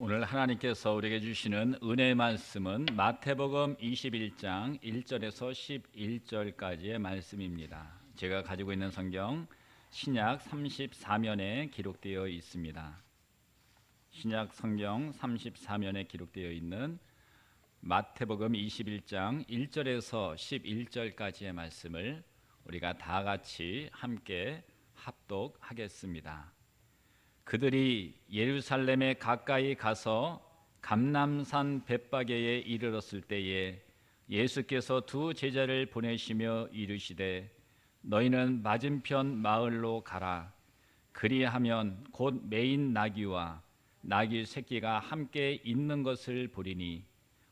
오늘 하나님께서 우리에게 주시는 은혜의 말씀은 마태복음 21장 1절에서 11절까지의 말씀입니다. 제가 가지고 있는 성경 신약 34면에 기록되어 있습니다. 신약 성경 34면에 기록되어 있는 마태복음 21장 1절에서 11절까지의 말씀을 우리가 다 같이 함께 합독하겠습니다. 그들이 예루살렘에 가까이 가서 감람산 벳바게에 이르렀을 때에 예수께서 두 제자를 보내시며 이르시되 너희는 맞은편 마을로 가라. 그리하면 곧 매인 나귀와 나귀 새끼가 함께 있는 것을 보리니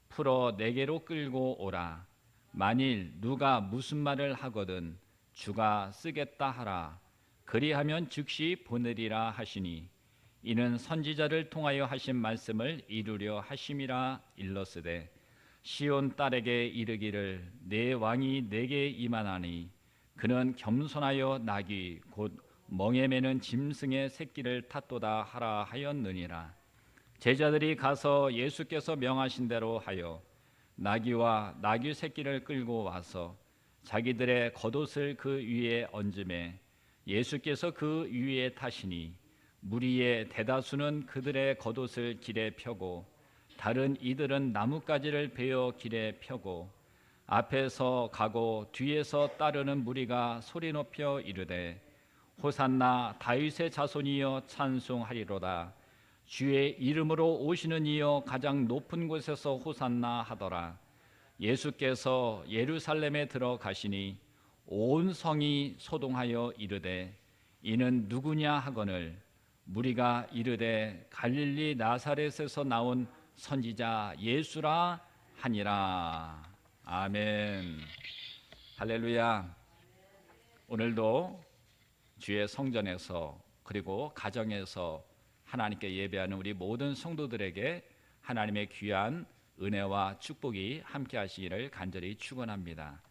풀어 내게로 끌고 오라. 만일 누가 무슨 말을 하거든 주가 쓰겠다 하라. 그리하면 즉시 보내리라 하시니 이는 선지자를 통하여 하신 말씀을 이루려 하심이라. 일러스되 시온 딸에게 이르기를 내 왕이 내게 임하나니 그는 겸손하여 나귀 곧 멍에 매는 짐승의 새끼를 탔도다 하라 하였느니라. 제자들이 가서 예수께서 명하신 대로 하여 나귀와 나귀 새끼를 끌고 와서 자기들의 겉옷을 그 위에 얹음에 예수께서 그 위에 타시니 무리의 대다수는 그들의 겉옷을 길에 펴고 다른 이들은 나뭇가지를 베어 길에 펴고 앞에서 가고 뒤에서 따르는 무리가 소리 높여 이르되 호산나 다윗의 자손이여 찬송하리로다. 주의 이름으로 오시는 이여 가장 높은 곳에서 호산나 하더라. 예수께서 예루살렘에 들어가시니 온 성이 소동하여 이르되 이는 누구냐 하거늘 무리가 이르되 갈릴리 나사렛에서 나온 선지자 예수라 하니라. 아멘. 할렐루야. 오늘도 주의 성전에서 그리고 가정에서 하나님께 예배하는 우리 모든 성도들에게 하나님의 귀한 은혜와 축복이 함께 하시기를 간절히 축원합니다.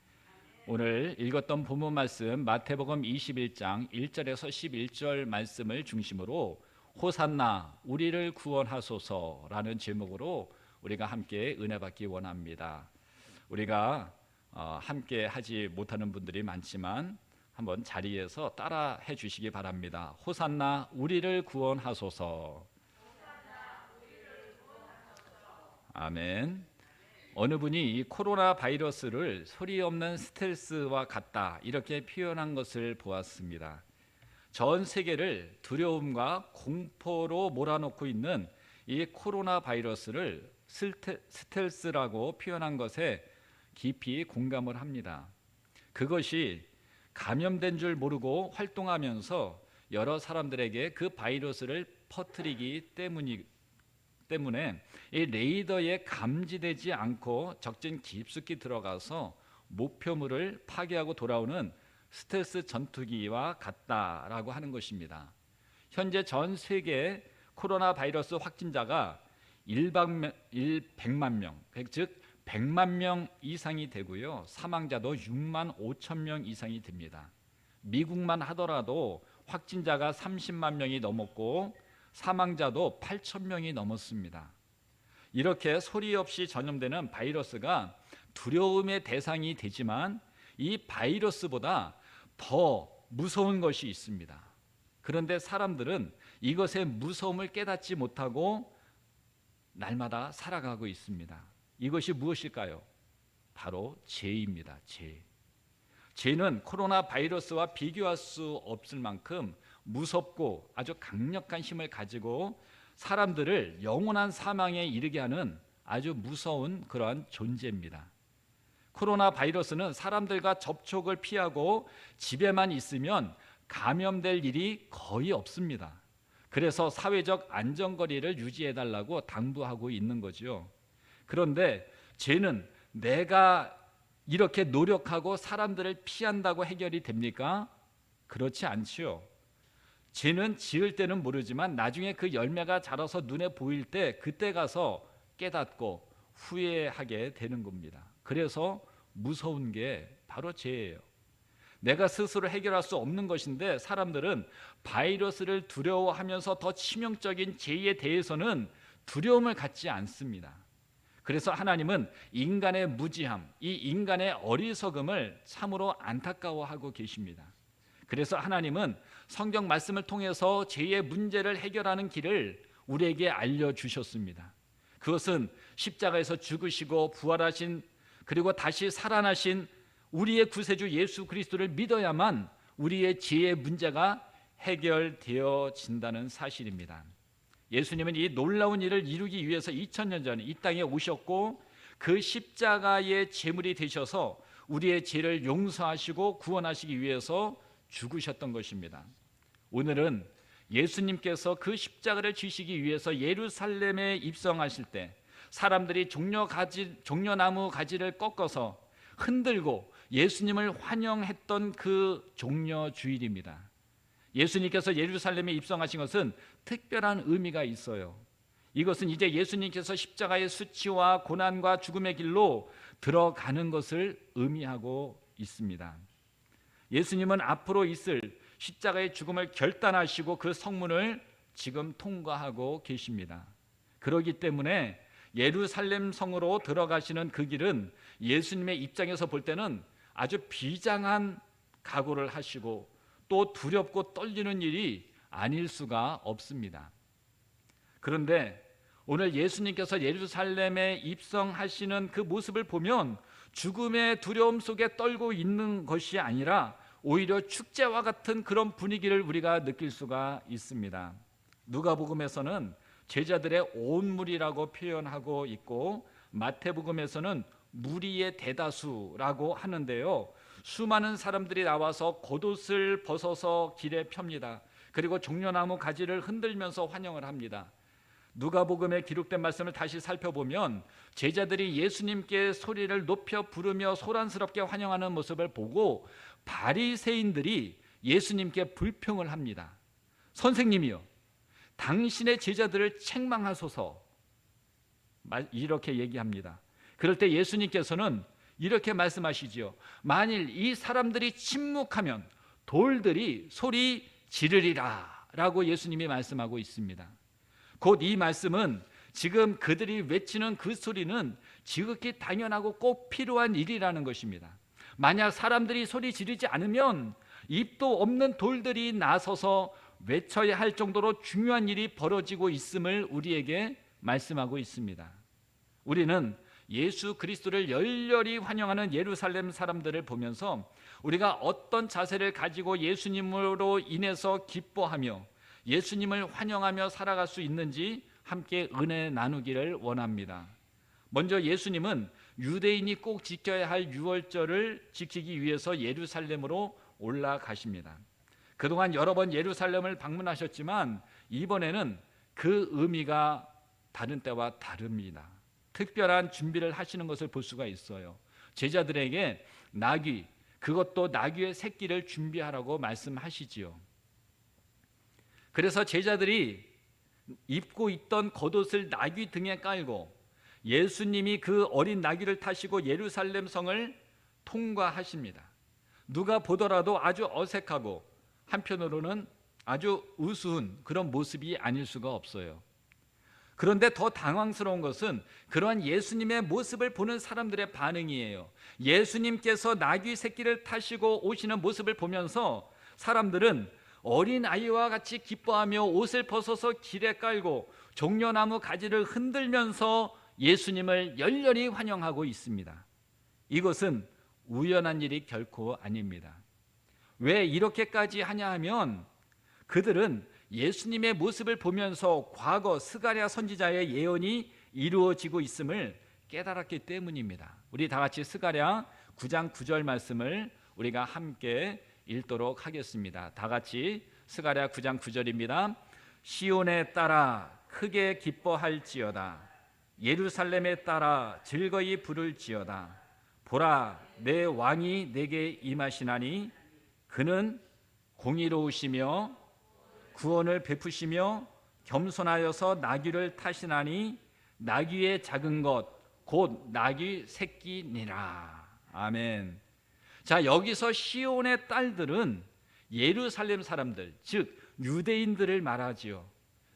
오늘 읽었던 본문 말씀 마태복음 21장 1절에서 11절 말씀을 중심으로 호산나 우리를 구원하소서라는 제목으로 우리가 함께 은혜 받기 원합니다. 우리가 함께 하지 못하는 분들이 많지만 한번 자리에서 따라 해 주시기 바랍니다. 호산나 우리를 구원하소서. 아멘. 어느 분이 이 코로나 바이러스를 소리 없는 스텔스와 같다 이렇게 표현한 것을 보았습니다. 전 세계를 두려움과 공포로 몰아넣고 있는 이 코로나 바이러스를 스텔스라고 표현한 것에 깊이 공감을 합니다. 그것이 감염된 줄 모르고 활동하면서 여러 사람들에게 그 바이러스를 퍼뜨리기 때문에 이 레이더에 감지되지 않고 적진 깊숙이 들어가서 목표물을 파괴하고 돌아오는 스텔스 전투기와 같다라고 하는 것입니다. 현재 전 세계 코로나 바이러스 확진자가 100만 명, 즉 100만 명 이상이 되고요. 사망자도 6만 5천 명 이상이 됩니다. 미국만 하더라도 확진자가 30만 명이 넘었고 사망자도 8천 명이 넘었습니다. 이렇게 소리 없이 전염되는 바이러스가 두려움의 대상이 되지만 이 바이러스보다 더 무서운 것이 있습니다. 그런데 사람들은 이것의 무서움을 깨닫지 못하고 날마다 살아가고 있습니다. 이것이 무엇일까요? 바로 죄입니다. 죄는 코로나 바이러스와 비교할 수 없을 만큼 무섭고 아주 강력한 힘을 가지고 사람들을 영원한 사망에 이르게 하는 아주 무서운 그러한 존재입니다. 코로나 바이러스는 사람들과 접촉을 피하고 집에만 있으면 감염될 일이 거의 없습니다. 그래서 사회적 안전거리를 유지해달라고 당부하고 있는 거죠. 그런데 죄는 내가 이렇게 노력하고 사람들을 피한다고 해결이 됩니까? 그렇지 않지요. 죄는 지을 때는 모르지만 나중에 그 열매가 자라서 눈에 보일 때 그때 가서 깨닫고 후회하게 되는 겁니다. 그래서 무서운 게 바로 죄예요. 내가 스스로 해결할 수 없는 것인데 사람들은 바이러스를 두려워하면서 더 치명적인 죄에 대해서는 두려움을 갖지 않습니다. 그래서 하나님은 인간의 무지함, 이 인간의 어리석음을 참으로 안타까워하고 계십니다. 그래서 하나님은 성경 말씀을 통해서 죄의 문제를 해결하는 길을 우리에게 알려주셨습니다. 그것은 십자가에서 죽으시고 부활하신, 그리고 다시 살아나신 우리의 구세주 예수 그리스도를 믿어야만 우리의 죄의 문제가 해결되어진다는 사실입니다. 예수님은 이 놀라운 일을 이루기 위해서 2000년 전에 이 땅에 오셨고, 그 십자가의 제물이 되셔서 우리의 죄를 용서하시고 구원하시기 위해서 죽으셨던 것입니다. 오늘은 예수님께서 그 십자가를 지시기 위해서 예루살렘에 입성하실 때 사람들이 종려나무 가지를 꺾어서 흔들고 예수님을 환영했던 그 종려주일입니다. 예수님께서 예루살렘에 입성하신 것은 특별한 의미가 있어요. 이것은 이제 예수님께서 십자가의 수치와 고난과 죽음의 길로 들어가는 것을 의미하고 있습니다. 예수님은 앞으로 있을 십자가의 죽음을 결단하시고 그 성문을 지금 통과하고 계십니다. 그렇기 때문에 예루살렘 성으로 들어가시는 그 길은 예수님의 입장에서 볼 때는 아주 비장한 각오를 하시고 또 두렵고 떨리는 일이 아닐 수가 없습니다. 그런데 오늘 예수님께서 예루살렘에 입성하시는 그 모습을 보면 죽음의 두려움 속에 떨고 있는 것이 아니라 오히려 축제와 같은 그런 분위기를 우리가 느낄 수가 있습니다. 누가복음에서는 제자들의 온 무리라고 표현하고 있고, 마태복음에서는 무리의 대다수라고 하는데요, 수많은 사람들이 나와서 겉옷을 벗어서 길에 펴니다. 그리고 종려나무 가지를 흔들면서 환영을 합니다. 누가복음에 기록된 말씀을 다시 살펴보면 제자들이 예수님께 소리를 높여 부르며 소란스럽게 환영하는 모습을 보고 바리새인들이 예수님께 불평을 합니다. 선생님이요, 당신의 제자들을 책망하소서, 이렇게 얘기합니다. 그럴 때 예수님께서는 이렇게 말씀하시지요. 만일 이 사람들이 침묵하면 돌들이 소리 지르리라 라고 예수님이 말씀하고 있습니다. 곧 이 말씀은 지금 그들이 외치는 그 소리는 지극히 당연하고 꼭 필요한 일이라는 것입니다. 만약 사람들이 소리 지르지 않으면 입도 없는 돌들이 나서서 외쳐야 할 정도로 중요한 일이 벌어지고 있음을 우리에게 말씀하고 있습니다. 우리는 예수 그리스도를 열렬히 환영하는 예루살렘 사람들을 보면서 우리가 어떤 자세를 가지고 예수님으로 인해서 기뻐하며 예수님을 환영하며 살아갈 수 있는지 함께 은혜 나누기를 원합니다. 먼저 예수님은 유대인이 꼭 지켜야 할 유월절을 지키기 위해서 예루살렘으로 올라가십니다. 그동안 여러 번 예루살렘을 방문하셨지만 이번에는 그 의미가 다른 때와 다릅니다. 특별한 준비를 하시는 것을 볼 수가 있어요. 제자들에게 나귀, 그것도 나귀의 새끼를 준비하라고 말씀하시지요. 그래서 제자들이 입고 있던 겉옷을 나귀 등에 깔고 예수님이 그 어린 나귀를 타시고 예루살렘 성을 통과하십니다. 누가 보더라도 아주 어색하고 한편으로는 아주 우스운 그런 모습이 아닐 수가 없어요. 그런데 더 당황스러운 것은 그러한 예수님의 모습을 보는 사람들의 반응이에요. 예수님께서 나귀 새끼를 타시고 오시는 모습을 보면서 사람들은 어린아이와 같이 기뻐하며 옷을 벗어서 길에 깔고 종려나무 가지를 흔들면서 예수님을 열렬히 환영하고 있습니다. 이것은 우연한 일이 결코 아닙니다. 왜 이렇게까지 하냐 하면 그들은 예수님의 모습을 보면서 과거 스가랴 선지자의 예언이 이루어지고 있음을 깨달았기 때문입니다. 우리 다 같이 스가랴 9장 9절 말씀을 우리가 함께 읽도록 하겠습니다. 다 같이 스가랴 9장 9절입니다. 시온에 따라 크게 기뻐할지어다. 예루살렘에 따라 즐거이 부를지어다. 보라, 내 왕이 내게 임하시나니 그는 공의로우시며 구원을 베푸시며 겸손하여서 나귀를 타시나니 나귀의 작은 것 곧 나귀 새끼니라. 아멘. 자, 여기서 시온의 딸들은 예루살렘 사람들, 즉 유대인들을 말하지요.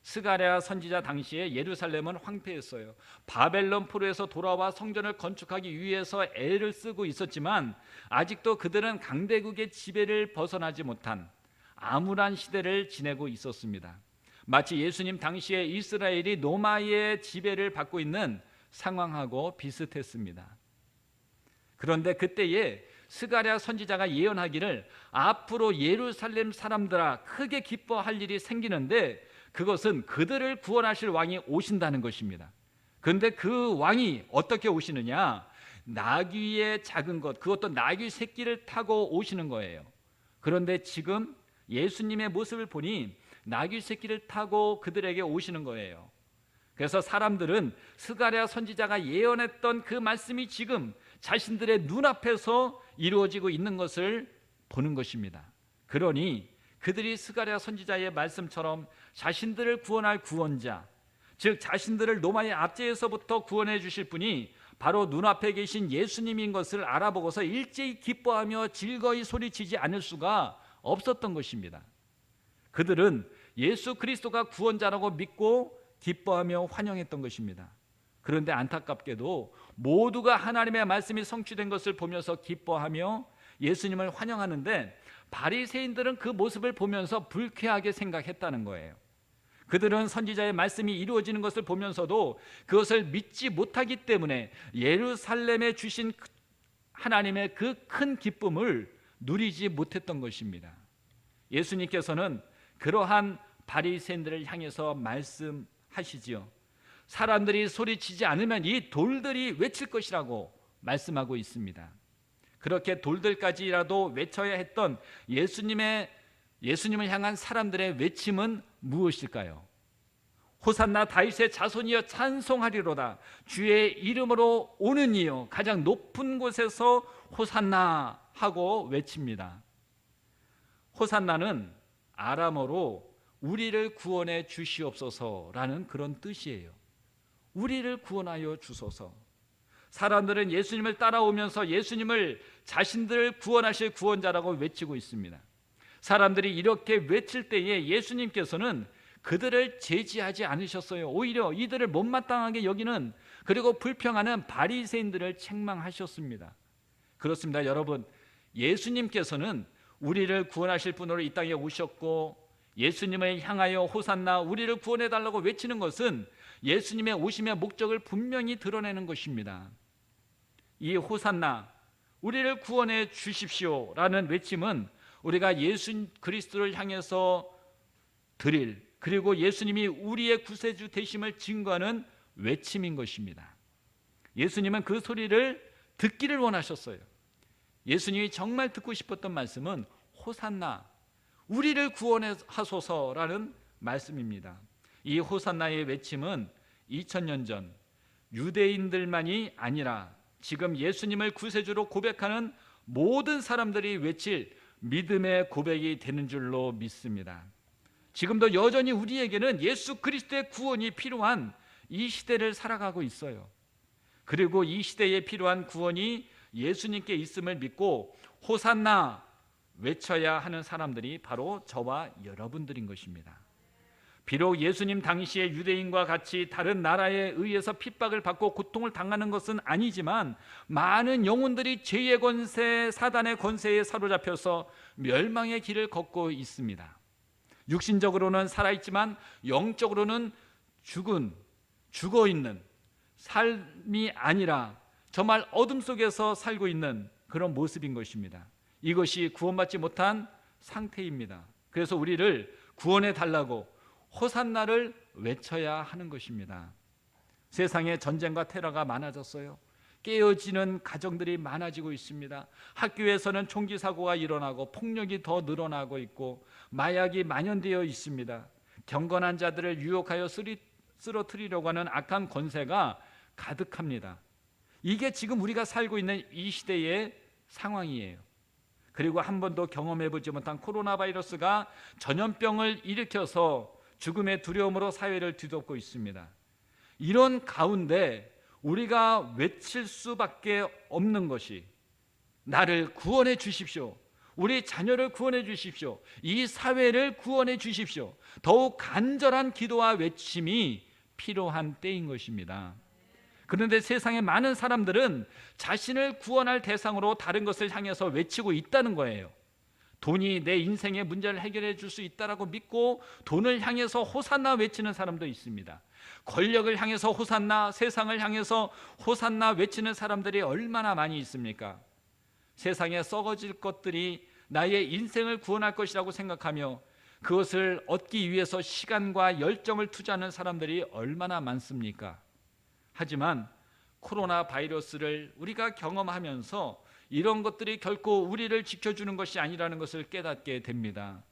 스가랴 선지자 당시에 예루살렘은 황폐했어요. 바벨론 포로에서 돌아와 성전을 건축하기 위해서 애를 쓰고 있었지만 아직도 그들은 강대국의 지배를 벗어나지 못한 암울한 시대를 지내고 있었습니다. 마치 예수님 당시에 이스라엘이 로마의 지배를 받고 있는 상황하고 비슷했습니다. 그런데 그때에 스가랴 선지자가 예언하기를 앞으로 예루살렘 사람들아 크게 기뻐할 일이 생기는데 그것은 그들을 구원하실 왕이 오신다는 것입니다. 그런데 그 왕이 어떻게 오시느냐? 나귀의 작은 것, 그것도 나귀 새끼를 타고 오시는 거예요. 그런데 지금 예수님의 모습을 보니 나귀 새끼를 타고 그들에게 오시는 거예요. 그래서 사람들은 스가랴 선지자가 예언했던 그 말씀이 지금 자신들의 눈앞에서 이루어지고 있는 것을 보는 것입니다. 그러니 그들이 스가랴 선지자의 말씀처럼 자신들을 구원할 구원자, 즉 자신들을 로마의 압제에서부터 구원해 주실 분이 바로 눈앞에 계신 예수님인 것을 알아보고서 일제히 기뻐하며 즐거이 소리치지 않을 수가 없었던 것입니다. 그들은 예수 그리스도가 구원자라고 믿고 기뻐하며 환영했던 것입니다. 그런데 안타깝게도 모두가 하나님의 말씀이 성취된 것을 보면서 기뻐하며 예수님을 환영하는데 바리새인들은 그 모습을 보면서 불쾌하게 생각했다는 거예요. 그들은 선지자의 말씀이 이루어지는 것을 보면서도 그것을 믿지 못하기 때문에 예루살렘에 주신 하나님의 그 큰 기쁨을 누리지 못했던 것입니다. 예수님께서는 그러한 바리새인들을 향해서 말씀하시지요. 사람들이 소리치지 않으면 이 돌들이 외칠 것이라고 말씀하고 있습니다. 그렇게 돌들까지라도 외쳐야 했던 예수님을 향한 사람들의 외침은 무엇일까요? 호산나 다윗의 자손이여 찬송하리로다. 주의 이름으로 오는 이여 가장 높은 곳에서 호산나 하고 외칩니다. 호산나는 아람어로 우리를 구원해 주시옵소서라는 그런 뜻이에요. 우리를 구원하여 주소서. 사람들은 예수님을 따라오면서 예수님을 자신들을 구원하실 구원자라고 외치고 있습니다. 사람들이 이렇게 외칠 때에 예수님께서는 그들을 제지하지 않으셨어요. 오히려 이들을 못마땅하게 여기는, 그리고 불평하는 바리새인들을 책망하셨습니다. 그렇습니다. 여러분, 예수님께서는 우리를 구원하실 분으로 이 땅에 오셨고 예수님을 향하여 호산나 우리를 구원해달라고 외치는 것은 예수님의 오심의 목적을 분명히 드러내는 것입니다. 이 호산나 우리를 구원해 주십시오 라는 외침은 우리가 예수 그리스도를 향해서 드릴, 그리고 예수님이 우리의 구세주 되심을 증거하는 외침인 것입니다. 예수님은 그 소리를 듣기를 원하셨어요. 예수님이 정말 듣고 싶었던 말씀은 호산나 우리를 구원하소서라는 말씀입니다. 이 호산나의 외침은 2000년 전 유대인들만이 아니라 지금 예수님을 구세주로 고백하는 모든 사람들이 외칠 믿음의 고백이 되는 줄로 믿습니다. 지금도 여전히 우리에게는 예수 그리스도의 구원이 필요한 이 시대를 살아가고 있어요. 그리고 이 시대에 필요한 구원이 예수님께 있음을 믿고 호산나 외쳐야 하는 사람들이 바로 저와 여러분들인 것입니다. 비록 예수님 당시에 유대인과 같이 다른 나라에 의해서 핍박을 받고 고통을 당하는 것은 아니지만 많은 영혼들이 죄의 권세, 사단의 권세에 사로잡혀서 멸망의 길을 걷고 있습니다. 육신적으로는 살아있지만 영적으로는 죽어 있는 삶이 아니라 정말 어둠 속에서 살고 있는 그런 모습인 것입니다. 이것이 구원받지 못한 상태입니다. 그래서 우리를 구원해 달라고 호산나를 외쳐야 하는 것입니다. 세상에 전쟁과 테러가 많아졌어요. 깨어지는 가정들이 많아지고 있습니다. 학교에서는 총기 사고가 일어나고 폭력이 더 늘어나고 있고 마약이 만연되어 있습니다. 경건한 자들을 유혹하여 쓰러뜨리려고 하는 악한 권세가 가득합니다. 이게 지금 우리가 살고 있는 이 시대의 상황이에요. 그리고 한 번도 경험해보지 못한 코로나 바이러스가 전염병을 일으켜서 죽음의 두려움으로 사회를 뒤덮고 있습니다. 이런 가운데 우리가 외칠 수밖에 없는 것이 나를 구원해 주십시오. 우리 자녀를 구원해 주십시오. 이 사회를 구원해 주십시오. 더욱 간절한 기도와 외침이 필요한 때인 것입니다. 그런데 세상의 많은 사람들은 자신을 구원할 대상으로 다른 것을 향해서 외치고 있다는 거예요. 돈이 내 인생의 문제를 해결해 줄 수 있다라고 믿고 돈을 향해서 호산나 외치는 사람도 있습니다. 권력을 향해서 호산나, 세상을 향해서 호산나 외치는 사람들이 얼마나 많이 있습니까? 세상에 썩어질 것들이 나의 인생을 구원할 것이라고 생각하며 그것을 얻기 위해서 시간과 열정을 투자하는 사람들이 얼마나 많습니까? 하지만 코로나 바이러스를 우리가 경험하면서 이런 것들이 결코 우리를 지켜주는 것이 아니라는 것을 깨닫게 됩니다.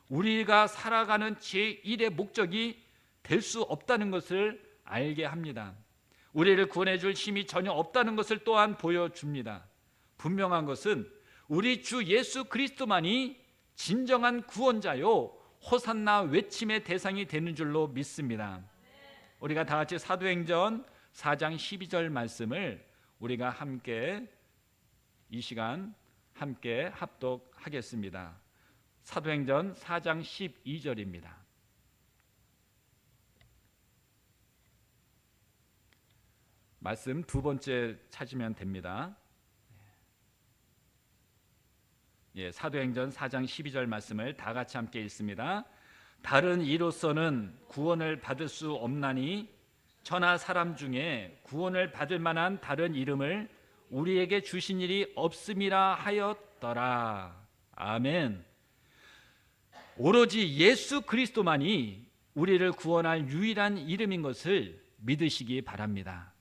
우리가 살아가는 제1의 목적이 될 수 없다는 것을 알게 합니다. 우리를 구원해 줄 힘이 전혀 없다는 것을 또한 보여줍니다. 분명한 것은 우리 주 예수 그리스도만이 진정한 구원자요 호산나 외침의 대상이 되는 줄로 믿습니다. 우리가 다 같이 사도행전 4장 12절 말씀을 우리가 함께 이 시간 함께 합독하겠습니다. 사도행전 4장 12절입니다. 말씀 두 번째 찾으면 됩니다. 사도행전 4장 12절 말씀을 다 같이 함께 읽습니다. 다른 이로서는 구원을 받을 수 없나니 천하 사람 중에 구원을 받을 만한 다른 이름을 우리에게 주신 일이 없음이라 하였더라. 아멘. 오로지 예수 그리스도만이 우리를 구원할 유일한 이름인 것을 믿으시기 바랍니다.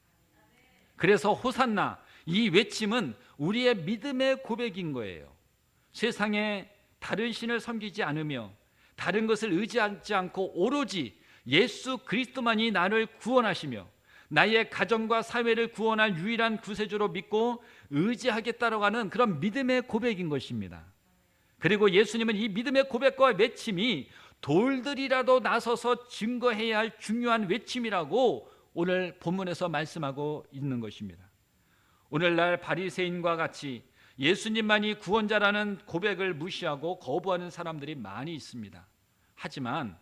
그래서 호산나, 이 외침은 우리의 믿음의 고백인 거예요. 세상에 다른 신을 섬기지 않으며 다른 것을 의지하지 않고 오로지 예수 그리스도만이 나를 구원하시며 나의 가정과 사회를 구원할 유일한 구세주로 믿고 의지하겠다라고 하는 그런 믿음의 고백인 것입니다. 그리고 예수님은 이 믿음의 고백과 외침이 돌들이라도 나서서 증거해야 할 중요한 외침이라고 오늘 본문에서 말씀하고 있는 것입니다. 오늘날 바리새인과 같이 예수님만이 구원자라는 고백을 무시하고 거부하는 사람들이 많이 있습니다. 하지만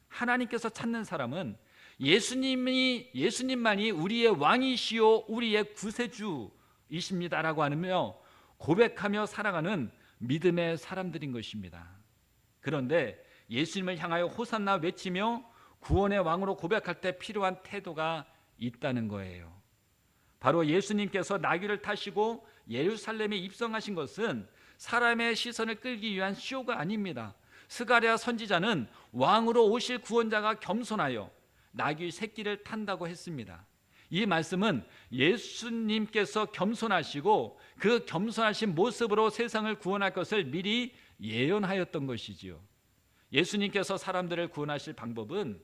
하나님께서 찾는 사람은 예수님만이 우리의 왕이시요 우리의 구세주이십니다라고 하며 고백하며 살아가는 믿음의 사람들인 것입니다. 그런데 예수님을 향하여 호산나 외치며 구원의 왕으로 고백할 때 필요한 태도가 있다는 거예요. 바로 예수님께서 나귀를 타시고 예루살렘에 입성하신 것은 사람의 시선을 끌기 위한 쇼가 아닙니다. 스가랴 선지자는 왕으로 오실 구원자가 겸손하여 나귀 새끼를 탄다고 했습니다. 이 말씀은 예수님께서 겸손하시고 그 겸손하신 모습으로 세상을 구원할 것을 미리 예언하였던 것이지요. 예수님께서 사람들을 구원하실 방법은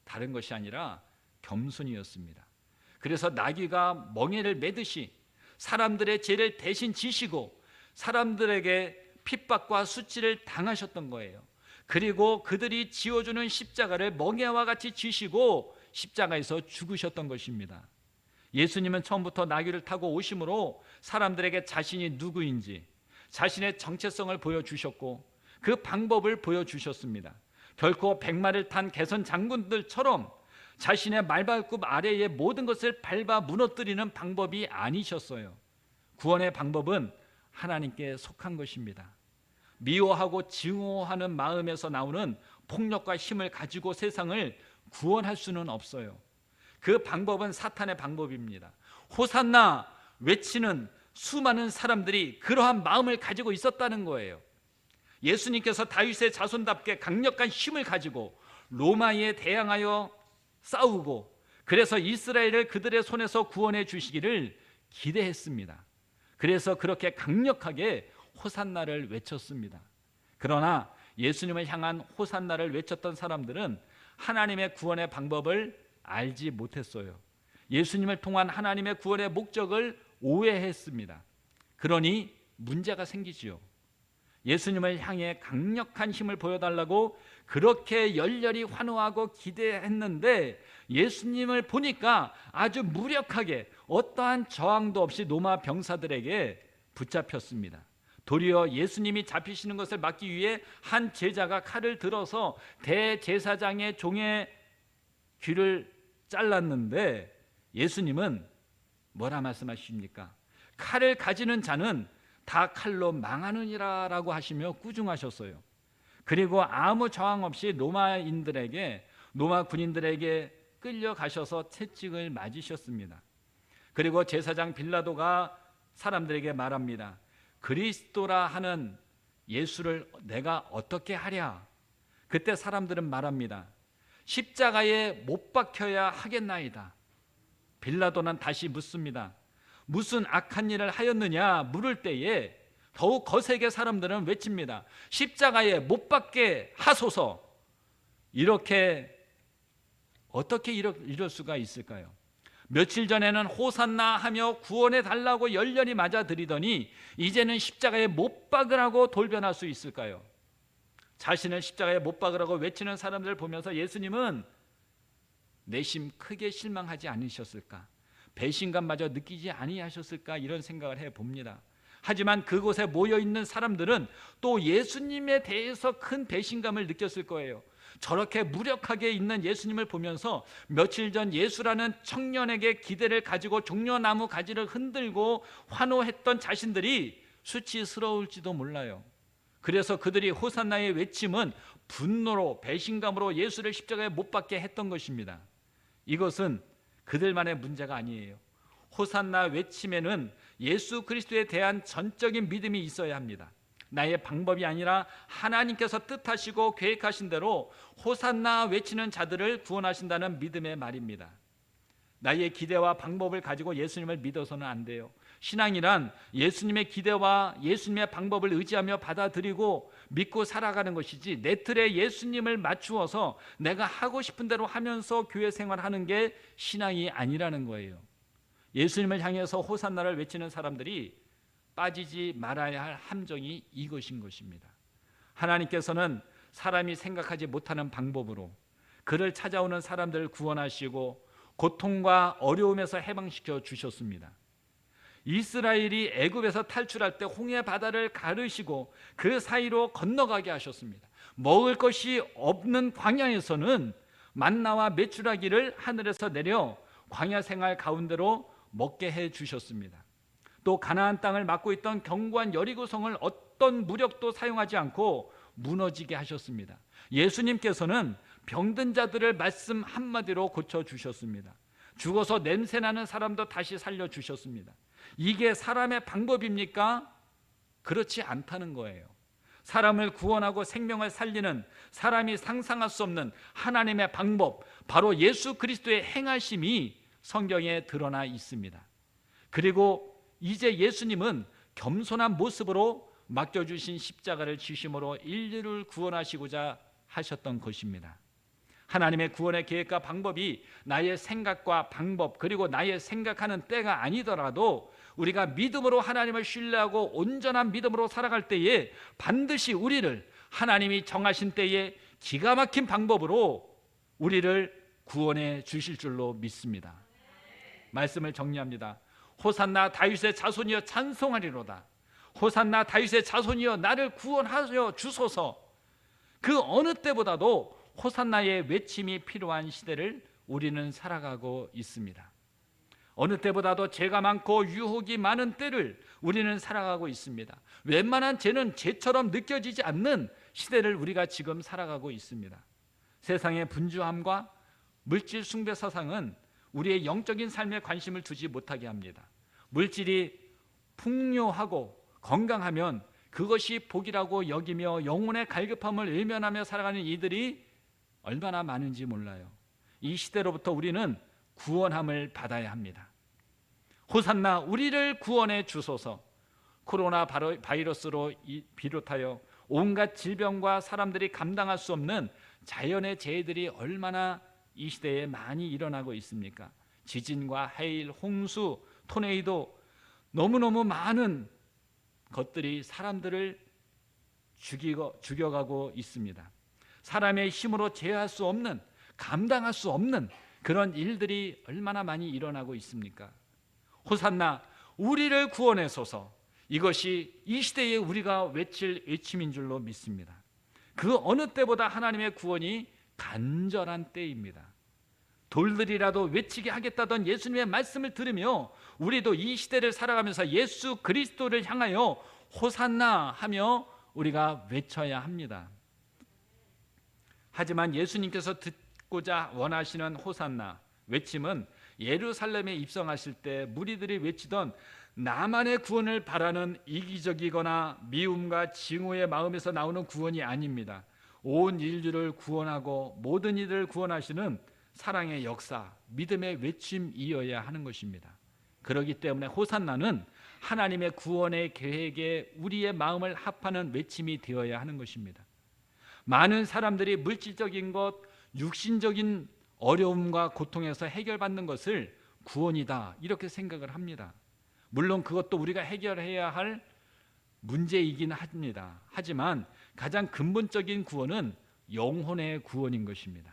다른 것이 아니라 겸손이었습니다. 그래서 나귀가 멍에를 매듯이 사람들의 죄를 대신 지시고 사람들에게 핍박과 수치를 당하셨던 거예요. 그리고 그들이 지어주는 십자가를 멍에와 같이 지시고 십자가에서 죽으셨던 것입니다. 예수님은 처음부터 나귀를 타고 오심으로 사람들에게 자신이 누구인지 자신의 정체성을 보여주셨고 그 방법을 보여주셨습니다. 결코 백마를 탄 개선 장군들처럼 자신의 말발굽 아래의 모든 것을 밟아 무너뜨리는 방법이 아니셨어요. 구원의 방법은 하나님께 속한 것입니다. 미워하고 증오하는 마음에서 나오는 폭력과 힘을 가지고 세상을 구원할 수는 없어요. 그 방법은 사탄의 방법입니다. 호산나 외치는 수많은 사람들이 그러한 마음을 가지고 있었다는 거예요. 예수님께서 다윗의 자손답게 강력한 힘을 가지고 로마에 대항하여 싸우고 그래서 이스라엘을 그들의 손에서 구원해 주시기를 기대했습니다. 그래서 그렇게 강력하게 호산나를 외쳤습니다. 그러나 예수님을 향한 호산나를 외쳤던 사람들은 하나님의 구원의 방법을 알지 못했어요. 예수님을 통한 하나님의 구원의 목적을 오해했습니다. 그러니 문제가 생기지요. 예수님을 향해 강력한 힘을 보여달라고 그렇게 열렬히 환호하고 기대했는데 예수님을 보니까 아주 무력하게 어떠한 저항도 없이 로마 병사들에게 붙잡혔습니다. 도리어 예수님이 잡히시는 것을 막기 위해 한 제자가 칼을 들어서 대제사장의 종의 귀를 잘랐는데 예수님은 뭐라 말씀하십니까? 칼을 가지는 자는 다 칼로 망하느니라 라고 하시며 꾸중하셨어요. 그리고 아무 저항 없이 로마 군인들에게 끌려가셔서 채찍을 맞으셨습니다. 그리고 제사장 빌라도가 사람들에게 말합니다. 그리스도라 하는 예수를 내가 어떻게 하랴? 그때 사람들은 말합니다. 십자가에 못 박혀야 하겠나이다. 빌라도는 다시 묻습니다. 무슨 악한 일을 하였느냐 물을 때에 더욱 거세게 사람들은 외칩니다. 십자가에 못 박게 하소서. 이렇게 어떻게 이럴 수가 있을까요? 며칠 전에는 호산나 하며 구원해 달라고 열렬히 맞아들이더니 이제는 십자가에 못 박으라고 돌변할 수 있을까요? 자신을 십자가에 못 박으라고 외치는 사람들을 보면서 예수님은 내심 크게 실망하지 않으셨을까? 배신감마저 느끼지 아니하셨을까? 이런 생각을 해봅니다. 하지만 그곳에 모여있는 사람들은 또 예수님에 대해서 큰 배신감을 느꼈을 거예요. 저렇게 무력하게 있는 예수님을 보면서 며칠 전 예수라는 청년에게 기대를 가지고 종려나무 가지를 흔들고 환호했던 자신들이 수치스러울지도 몰라요. 그래서 그들이 호산나의 외침은 분노로 배신감으로 예수를 십자가에 못 박게 했던 것입니다. 이것은 그들만의 문제가 아니에요. 호산나 외침에는 예수 그리스도에 대한 전적인 믿음이 있어야 합니다. 나의 방법이 아니라 하나님께서 뜻하시고 계획하신 대로 호산나 외치는 자들을 구원하신다는 믿음의 말입니다. 나의 기대와 방법을 가지고 예수님을 믿어서는 안 돼요. 신앙이란 예수님의 기대와 예수님의 방법을 의지하며 받아들이고 믿고 살아가는 것이지 내 틀에 예수님을 맞추어서 내가 하고 싶은 대로 하면서 교회 생활하는 게 신앙이 아니라는 거예요. 예수님을 향해서 호산나를 외치는 사람들이 빠지지 말아야 할 함정이 이것인 것입니다. 하나님께서는 사람이 생각하지 못하는 방법으로 그를 찾아오는 사람들을 구원하시고 고통과 어려움에서 해방시켜 주셨습니다. 이스라엘이 애굽에서 탈출할 때 홍해 바다를 가르시고 그 사이로 건너가게 하셨습니다. 먹을 것이 없는 광야에서는 만나와 메추라기를 하늘에서 내려 광야 생활 가운데로 먹게 해 주셨습니다. 또 가나안 땅을 맡고 있던 견고한 여리고성을 어떤 무력도 사용하지 않고 무너지게 하셨습니다. 예수님께서는 병든 자들을 말씀 한마디로 고쳐주셨습니다. 죽어서 냄새나는 사람도 다시 살려주셨습니다. 이게 사람의 방법입니까? 그렇지 않다는 거예요. 사람을 구원하고 생명을 살리는 사람이 상상할 수 없는 하나님의 방법, 바로 예수 그리스도의 행하심이 성경에 드러나 있습니다. 그리고 이제 예수님은 겸손한 모습으로 맡겨주신 십자가를 지심으로 인류를 구원하시고자 하셨던 것입니다. 하나님의 구원의 계획과 방법이 나의 생각과 방법 그리고 나의 생각하는 때가 아니더라도 우리가 믿음으로 하나님을 신뢰하고 온전한 믿음으로 살아갈 때에 반드시 우리를 하나님이 정하신 때에 기가 막힌 방법으로 우리를 구원해 주실 줄로 믿습니다. 말씀을 정리합니다. 호산나 다윗의 자손이여 찬송하리로다. 호산나 다윗의 자손이여 나를 구원하여 주소서. 그 어느 때보다도 호산나의 외침이 필요한 시대를 우리는 살아가고 있습니다. 어느 때보다도 죄가 많고 유혹이 많은 때를 우리는 살아가고 있습니다. 웬만한 죄는 죄처럼 느껴지지 않는 시대를 우리가 지금 살아가고 있습니다. 세상의 분주함과 물질 숭배 사상은 우리의 영적인 삶에 관심을 두지 못하게 합니다. 물질이 풍요하고 건강하면 그것이 복이라고 여기며 영혼의 갈급함을 외면하며 살아가는 이들이 얼마나 많은지 몰라요. 이 시대로부터 우리는 구원함을 받아야 합니다. 호산나 우리를 구원해 주소서. 코로나 바이러스로 비롯하여 온갖 질병과 사람들이 감당할 수 없는 자연의 재해들이 얼마나 이 시대에 많이 일어나고 있습니까? 지진과 해일, 홍수, 토네이도, 너무너무 많은 것들이 사람들을 죽여가고 있습니다. 사람의 힘으로 제어할 수 없는, 감당할 수 없는 그런 일들이 얼마나 많이 일어나고 있습니까? 호산나 우리를 구원하소서. 이것이 이 시대에 우리가 외칠 외침인 줄로 믿습니다. 그 어느 때보다 하나님의 구원이 간절한 때입니다. 돌들이라도 외치게 하겠다던 예수님의 말씀을 들으며 우리도 이 시대를 살아가면서 예수 그리스도를 향하여 호산나 하며 우리가 외쳐야 합니다. 하지만 예수님께서 듣고자 원하시는 호산나 외침은 예루살렘에 입성하실 때 무리들이 외치던 나만의 구원을 바라는 이기적이거나 미움과 징후의 마음에서 나오는 구원이 아닙니다. 온 인류를 구원하고 모든 이들을 구원하시는 사랑의 역사, 믿음의 외침이어야 하는 것입니다. 그렇기 때문에 호산나는 하나님의 구원의 계획에 우리의 마음을 합하는 외침이 되어야 하는 것입니다. 많은 사람들이 물질적인 것, 육신적인 어려움과 고통에서 해결받는 것을 구원이다 이렇게 생각을 합니다. 물론 그것도 우리가 해결해야 할 문제이긴 합니다. 하지만 가장 근본적인 구원은 영혼의 구원인 것입니다.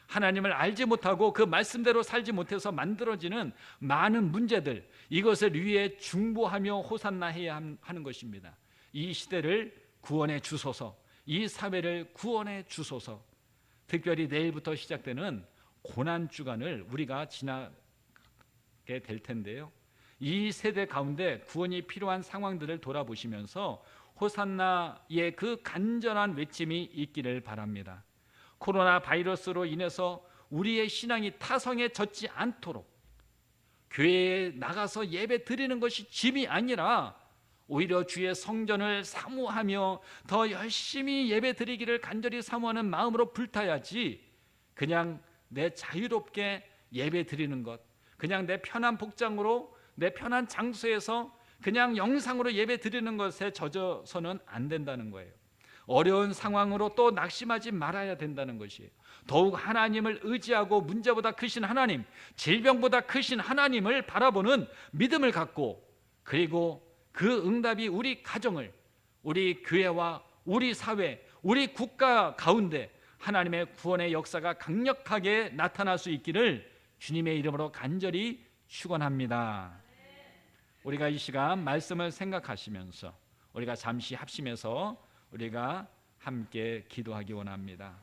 하나님을 알지 못하고 그 말씀대로 살지 못해서 만들어지는 많은 문제들, 이것을 위해 중보하며 호산나해야 하는 것입니다. 이 시대를 구원해 주소서, 이 사회를 구원해 주소서. 특별히 내일부터 시작되는 고난주간을 우리가 지나게 될 텐데요, 이 세대 가운데 구원이 필요한 상황들을 돌아보시면서 호산나의 그 간절한 외침이 있기를 바랍니다. 코로나 바이러스로 인해서 우리의 신앙이 타성에 젖지 않도록 교회에 나가서 예배 드리는 것이 짐이 아니라 오히려 주의 성전을 사모하며 더 열심히 예배 드리기를 간절히 사모하는 마음으로 불타야지, 그냥 내 자유롭게 예배 드리는 것, 그냥 내 편한 복장으로 내 편한 장소에서 그냥 영상으로 예배 드리는 것에 젖어서는 안 된다는 거예요. 어려운 상황으로 또 낙심하지 말아야 된다는 것이에요. 더욱 하나님을 의지하고 문제보다 크신 하나님, 질병보다 크신 하나님을 바라보는 믿음을 갖고, 그리고 그 응답이 우리 가정을, 우리 교회와 우리 사회, 우리 국가 가운데 하나님의 구원의 역사가 강력하게 나타날 수 있기를 주님의 이름으로 간절히 축원합니다. 우리가 이 시간 말씀을 생각하시면서 우리가 잠시 합심해서 우리가 함께 기도하기 원합니다.